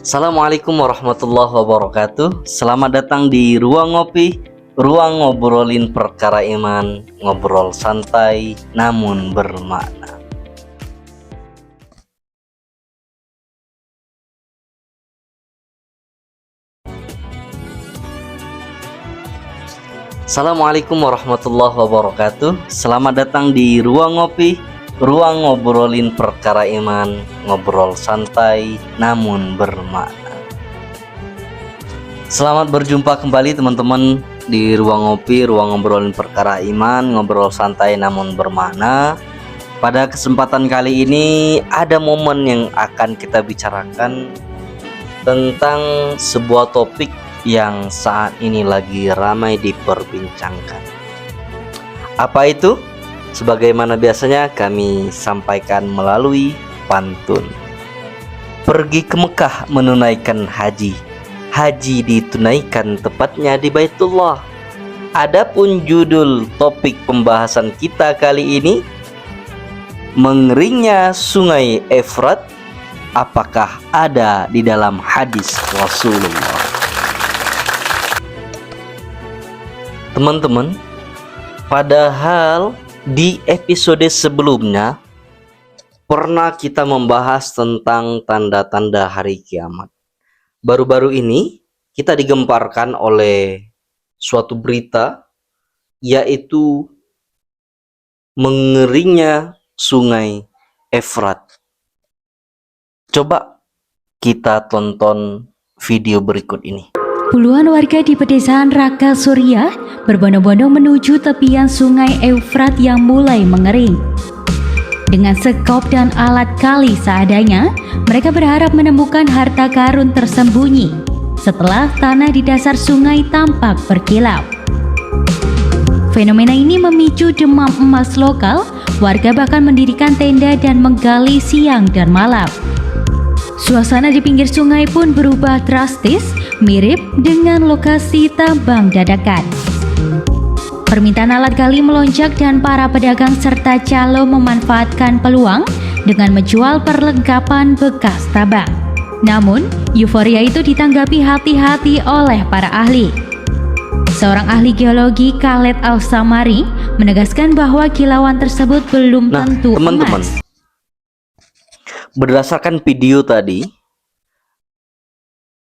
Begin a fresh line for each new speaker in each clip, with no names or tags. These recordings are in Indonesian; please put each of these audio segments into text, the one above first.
Assalamualaikum warahmatullahi wabarakatuh. Selamat datang di Ruang Ngopi, ruang ngobrolin perkara iman, ngobrol santai namun bermakna. Assalamualaikum warahmatullahi wabarakatuh. Selamat datang di Ruang Ngopi, ruang ngobrolin perkara iman, ngobrol santai namun bermakna. Selamat berjumpa kembali teman-teman di Ruang Ngopi, ruang ngobrolin perkara iman, ngobrol santai namun bermakna. Pada kesempatan kali ini ada momen yang akan kita bicarakan tentang sebuah topik yang saat ini lagi ramai diperbincangkan. Apa itu? Sebagaimana biasanya kami sampaikan melalui pantun. Pergi ke Mekah menunaikan haji. Haji ditunaikan tepatnya di Baitullah. Adapun judul topik pembahasan kita kali ini, mengeringnya Sungai Efrat, apakah ada di dalam hadis Rasulullah? Teman-teman, padahal di episode sebelumnya pernah kita membahas tentang tanda-tanda hari kiamat. Baru-baru ini kita digemparkan oleh suatu berita, yaitu mengeringnya Sungai Efrat. Coba kita tonton video berikut ini.
Puluhan warga di pedesaan Raka Suriah berbondong-bondong menuju tepian Sungai Efrat yang mulai mengering. Dengan sekop dan alat kali seadanya, mereka berharap menemukan harta karun tersembunyi setelah tanah di dasar sungai tampak berkilau. Fenomena ini memicu demam emas lokal, warga bahkan mendirikan tenda dan menggali siang dan malam. Suasana di pinggir sungai pun berubah drastis, mirip dengan lokasi tambang dadakan. Permintaan alat gali melonjak dan para pedagang serta calo memanfaatkan peluang dengan menjual perlengkapan bekas tambang. Namun, euforia itu ditanggapi hati-hati oleh para ahli. Seorang ahli geologi, Khaled Al-Samari, menegaskan bahwa kilauan tersebut belum tentu
teman-teman,
emas.
Berdasarkan video tadi,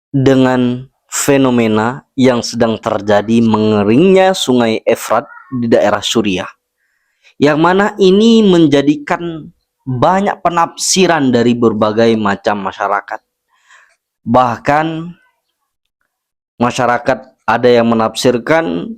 dengan fenomena yang sedang terjadi mengeringnya Sungai Efrat di daerah Suriah, yang mana ini menjadikan banyak penafsiran dari berbagai macam masyarakat. Bahkan masyarakat ada yang menafsirkan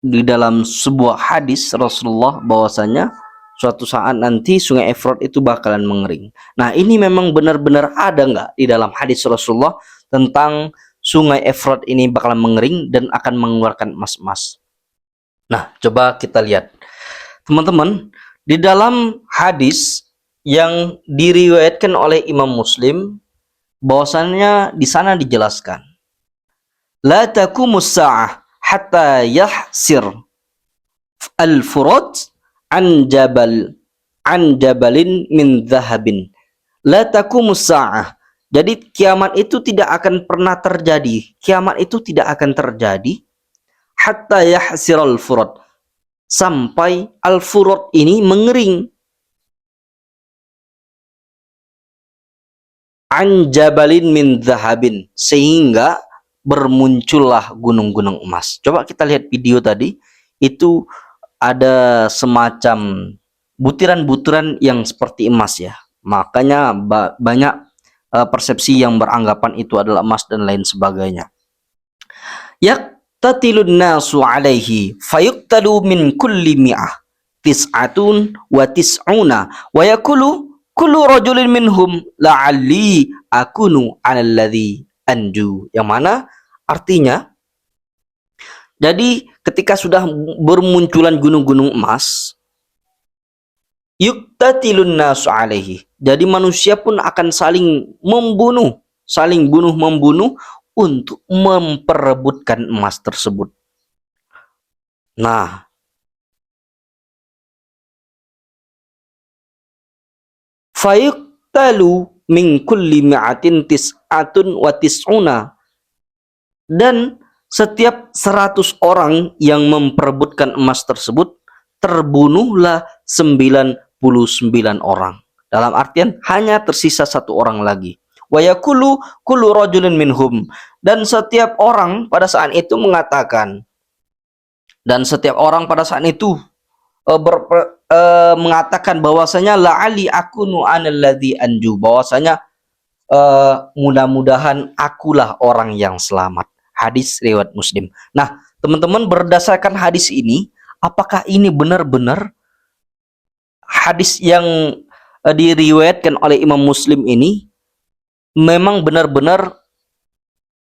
di dalam sebuah hadis Rasulullah bahwasanya suatu saat nanti Sungai Efrat itu bakalan mengering. Nah, ini memang benar-benar ada nggak di dalam hadis Rasulullah tentang Sungai Efrat ini bakalan mengering dan akan mengeluarkan emas-emas? Nah, coba kita lihat. Teman-teman, di dalam hadis yang diriwayatkan oleh Imam Muslim, bahwasannya di sana dijelaskan, la taqumus sa'ah hatta yahsir al-furat an jabalin min dhahabin. La taqumus sa'ah. Jadi kiamat itu tidak akan pernah terjadi. Kiamat itu tidak akan terjadi hatta yahsir al-furat, sampai al-furat ini mengering. An jabalin min dhahabin, sehingga bermuncullah gunung-gunung emas. Coba kita lihat video tadi, itu ada semacam butiran-butiran yang seperti emas ya. Makanya banyak persepsi yang beranggapan itu adalah emas dan lain sebagainya. Yaqtatilun nasu alaihi fayuqtalu min kulli mi'ah tis'atun wa tis'una wa yakulu kullu rajulin minhum la'alli akunu 'alalladzi anju. Yang mana artinya, jadi ketika sudah bermunculan gunung-gunung emas, yuqtatilun nasu alaihi, jadi manusia pun akan saling membunuh untuk memperebutkan emas tersebut. Nah, fayuqtalu min kulli mi'atin tis'atun wa tis'una. Dan setiap 100 orang yang memperebutkan emas tersebut, terbunuhlah 99 orang. Dalam artian hanya tersisa 1 orang lagi. Wa yaqulu kullu rajulin minhum. Dan setiap orang pada saat itu mengatakan, mengatakan bahwasanya la'ali akunu analladzi anju, bahwasanya mudah-mudahan akulah orang yang selamat. Hadis riwayat Muslim. Nah, teman-teman, berdasarkan hadis ini, apakah ini benar-benar hadis yang diriwayatkan oleh Imam Muslim ini memang benar-benar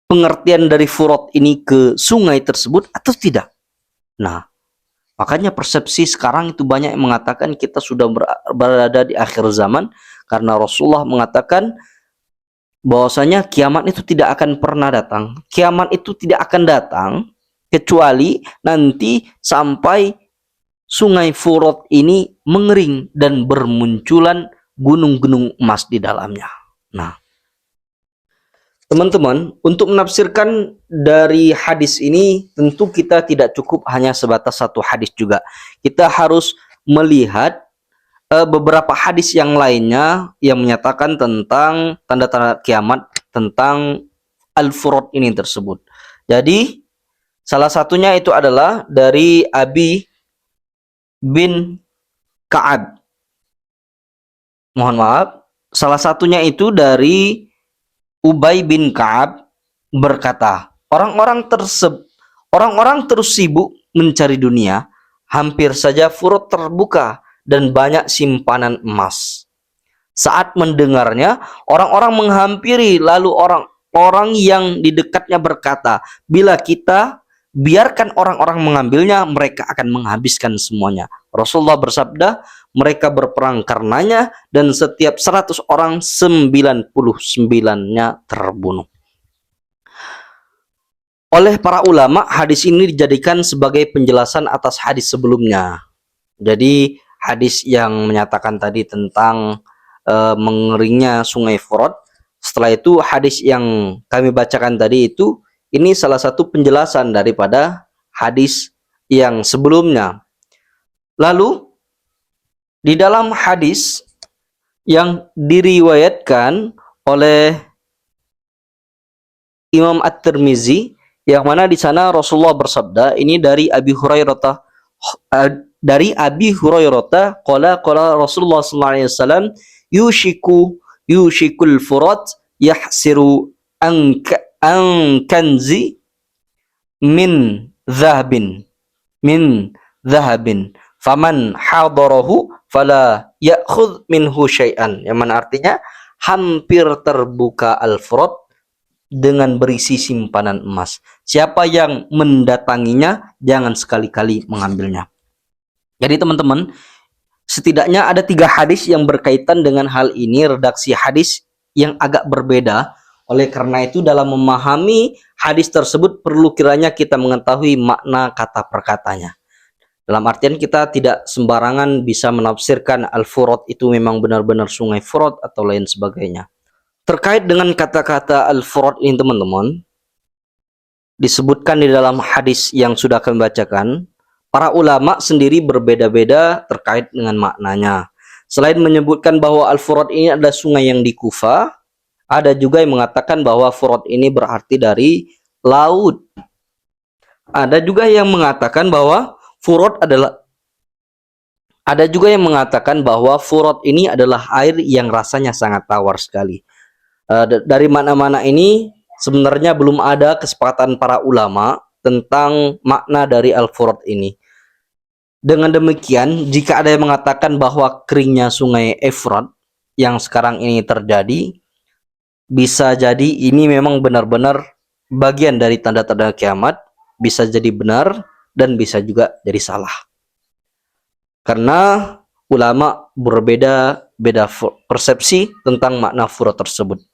pengertian dari furat ini ke sungai tersebut atau tidak? Nah, makanya persepsi sekarang itu banyak yang mengatakan kita sudah berada di akhir zaman, karena Rasulullah mengatakan bahwasanya kiamat itu tidak akan pernah datang. Kiamat itu tidak akan datang kecuali nanti sampai sungai Furat ini mengering dan bermunculan gunung-gunung emas di dalamnya. Nah, teman-teman, untuk menafsirkan dari hadis ini tentu kita tidak cukup hanya sebatas 1 hadis juga. Kita harus melihat beberapa hadis yang lainnya yang menyatakan tentang tanda-tanda kiamat, tentang Al-Furat ini tersebut. Jadi salah satunya itu adalah dari Abi bin Ka'ab. Mohon maaf, salah satunya itu dari Ubay bin Ka'ab berkata, orang-orang terus sibuk mencari dunia, hampir saja Furat terbuka dan banyak simpanan emas. Saat mendengarnya, orang-orang menghampiri, lalu orang-orang yang di dekatnya berkata, bila kita biarkan orang-orang mengambilnya, mereka akan menghabiskan semuanya. Rasulullah bersabda, mereka berperang karenanya, dan setiap 100 orang 99-nya terbunuh. Oleh para ulama, hadis ini dijadikan sebagai penjelasan atas hadis sebelumnya. Jadi hadis yang menyatakan tadi tentang mengeringnya sungai Furat, setelah itu hadis yang kami bacakan tadi itu, ini salah satu penjelasan daripada hadis yang sebelumnya. Lalu di dalam hadis yang diriwayatkan oleh Imam At-Tirmizi, yang mana di sana Rasulullah bersabda, ini dari Abi Hurairah, qala Rasulullah sallallahu alaihi wasallam, yushikul furat yahsiru an kanzi min dhahabin faman hadarahu fala ya'khudh minhu syai'an, yang mana artinya hampir terbuka Al-Furat dengan berisi simpanan emas. Siapa yang mendatanginya jangan sekali-kali mengambilnya. Jadi teman-teman, setidaknya ada 3 hadis yang berkaitan dengan hal ini, redaksi hadis yang agak berbeda. Oleh karena itu dalam memahami hadis tersebut perlu kiranya kita mengetahui makna kata perkatanya. Dalam artian kita tidak sembarangan bisa menafsirkan Al-Furat itu memang benar-benar sungai Furat atau lain sebagainya. Terkait dengan kata-kata Al-Furat ini teman-teman, disebutkan di dalam hadis yang sudah kami bacakan, para ulama sendiri berbeda-beda terkait dengan maknanya. Selain menyebutkan bahwa Al-Furat ini adalah sungai yang di Kufah, ada juga yang mengatakan bahwa Furat ini berarti dari laut. Ada juga yang mengatakan bahwa Furat ini adalah air yang rasanya sangat tawar sekali. Dari mana-mana ini sebenarnya belum ada kesepakatan para ulama tentang makna dari Al-Furat ini. Dengan demikian, jika ada yang mengatakan bahwa keringnya sungai Efrat yang sekarang ini terjadi, bisa jadi ini memang benar-benar bagian dari tanda-tanda kiamat, bisa jadi benar dan bisa juga jadi salah. Karena ulama berbeda-beda persepsi tentang makna Furat tersebut.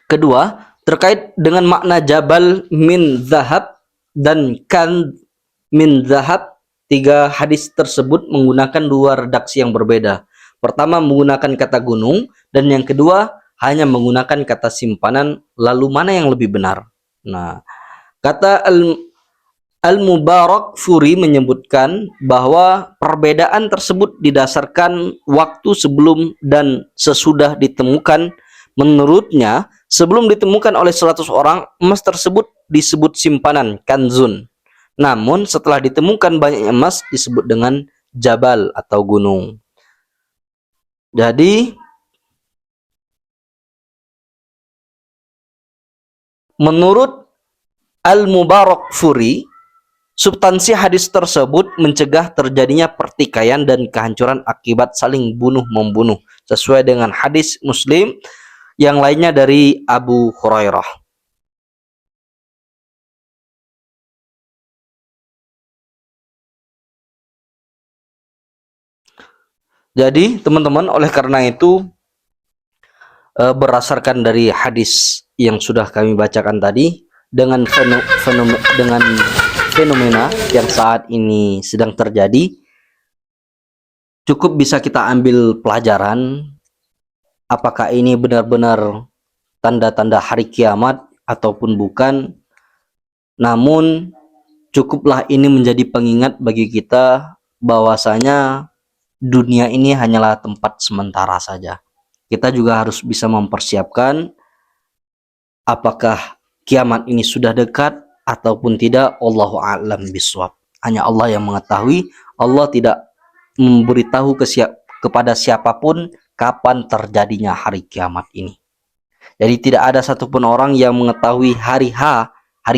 Kedua, terkait dengan makna Jabal min Zahab dan Kan min Zahab, 3 hadis tersebut menggunakan 2 redaksi yang berbeda. Pertama menggunakan kata gunung, dan yang kedua hanya menggunakan kata simpanan. Lalu mana yang lebih benar? Nah, kata Al-Mubarakfuri menyebutkan bahwa perbedaan tersebut didasarkan waktu sebelum dan sesudah ditemukan. Menurutnya, sebelum ditemukan oleh 100 orang, emas tersebut disebut simpanan, kanzun. Namun setelah ditemukan banyak emas disebut dengan jabal atau gunung. Jadi menurut Al-Mubarakfuri, substansi hadis tersebut mencegah terjadinya pertikaian dan kehancuran akibat saling bunuh-membunuh, sesuai dengan hadis Muslim yang lainnya dari Abu Hurairah. Jadi teman-teman, oleh karena itu berdasarkan dari hadis yang sudah kami bacakan tadi, dengan fenomena yang saat ini sedang terjadi, cukup bisa kita ambil pelajaran apakah ini benar-benar tanda-tanda hari kiamat ataupun bukan. Namun cukuplah ini menjadi pengingat bagi kita bahwasanya dunia ini hanyalah tempat sementara saja. Kita juga harus bisa mempersiapkan apakah kiamat ini sudah dekat ataupun tidak. Allahu a'lam bishawab. Hanya Allah yang mengetahui. Allah tidak memberitahu kepada siapapun kapan terjadinya hari kiamat ini. Jadi tidak ada satupun orang yang mengetahui hari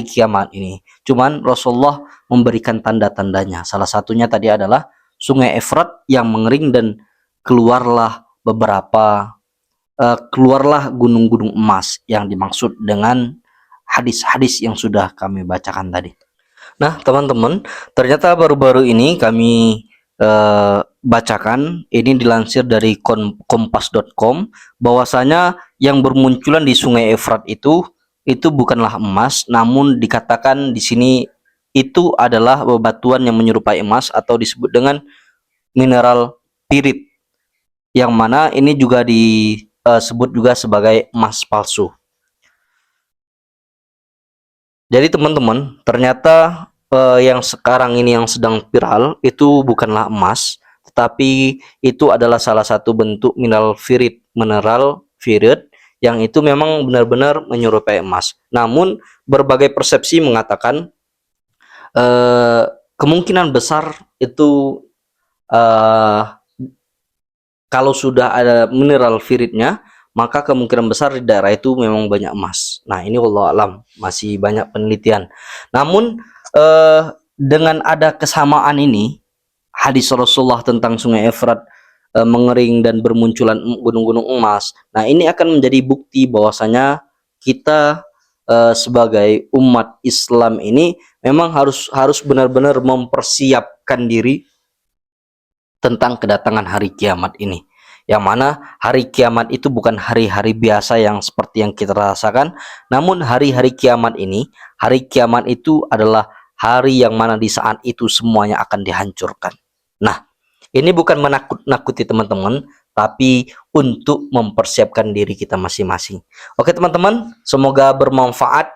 kiamat ini. Cuman Rasulullah memberikan tanda-tandanya. Salah satunya tadi adalah Sungai Efrat yang mengering dan keluarlah gunung-gunung emas yang dimaksud dengan hadis-hadis yang sudah kami bacakan tadi. Nah, teman-teman, ternyata baru-baru ini kami bacakan, ini dilansir dari kompas.com, bahwasanya yang bermunculan di Sungai Efrat itu bukanlah emas, namun dikatakan di sini itu adalah bebatuan yang menyerupai emas atau disebut dengan mineral pirit, yang mana ini juga disebut juga sebagai emas palsu. Jadi teman-teman, ternyata yang sekarang ini yang sedang viral itu bukanlah emas, tetapi itu adalah salah satu bentuk mineral pirit yang itu memang benar-benar menyerupai emas. Namun berbagai persepsi mengatakan kemungkinan besar itu kalau sudah ada mineral piritnya, maka kemungkinan besar di daerah itu memang banyak emas. Nah, ini wallahu alam, masih banyak penelitian. Namun dengan ada kesamaan ini, hadis Rasulullah tentang Sungai Efrat mengering dan bermunculan gunung-gunung emas. Nah, ini akan menjadi bukti bahwasanya kita sebagai umat Islam ini memang harus benar-benar mempersiapkan diri tentang kedatangan hari kiamat ini. Yang mana hari kiamat itu bukan hari-hari biasa yang seperti yang kita rasakan, namun hari-hari kiamat itu adalah hari yang mana di saat itu semuanya akan dihancurkan. Nah, ini bukan menakut-nakuti teman-teman, tapi untuk mempersiapkan diri kita masing-masing. Oke teman-teman, semoga bermanfaat.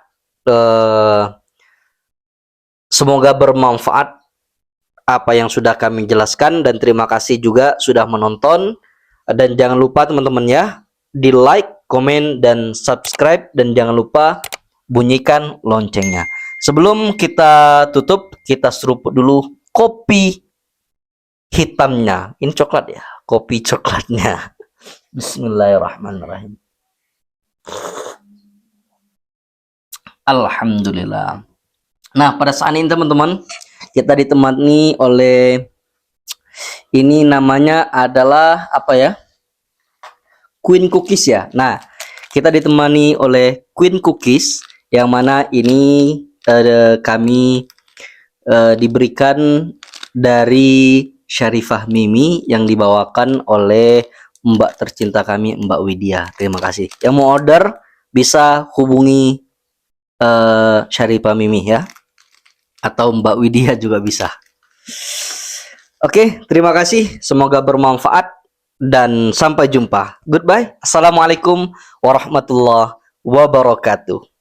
Apa yang sudah kami jelaskan, dan terima kasih juga sudah menonton. Dan jangan lupa teman-teman ya, di like, komen, dan subscribe, dan jangan lupa bunyikan loncengnya. Sebelum kita tutup, kita seruput dulu kopi hitamnya. Ini coklat ya, kopi coklatnya. Bismillahirrahmanirrahim. Alhamdulillah. Nah, pada saat ini teman-teman, kita ditemani oleh, ini namanya adalah apa ya, Queen Cookies ya. Nah, kita ditemani oleh Queen Cookies, yang mana ini kami diberikan dari Syarifah Mimi yang dibawakan oleh Mbak tercinta kami, Mbak Widya. Terima kasih. Yang mau order bisa hubungi Syarifah Mimi ya, atau Mbak Widya juga bisa. Oke, terima kasih. Semoga bermanfaat. dan sampai jumpa. Goodbye. Assalamualaikum warahmatullahi wabarakatuh.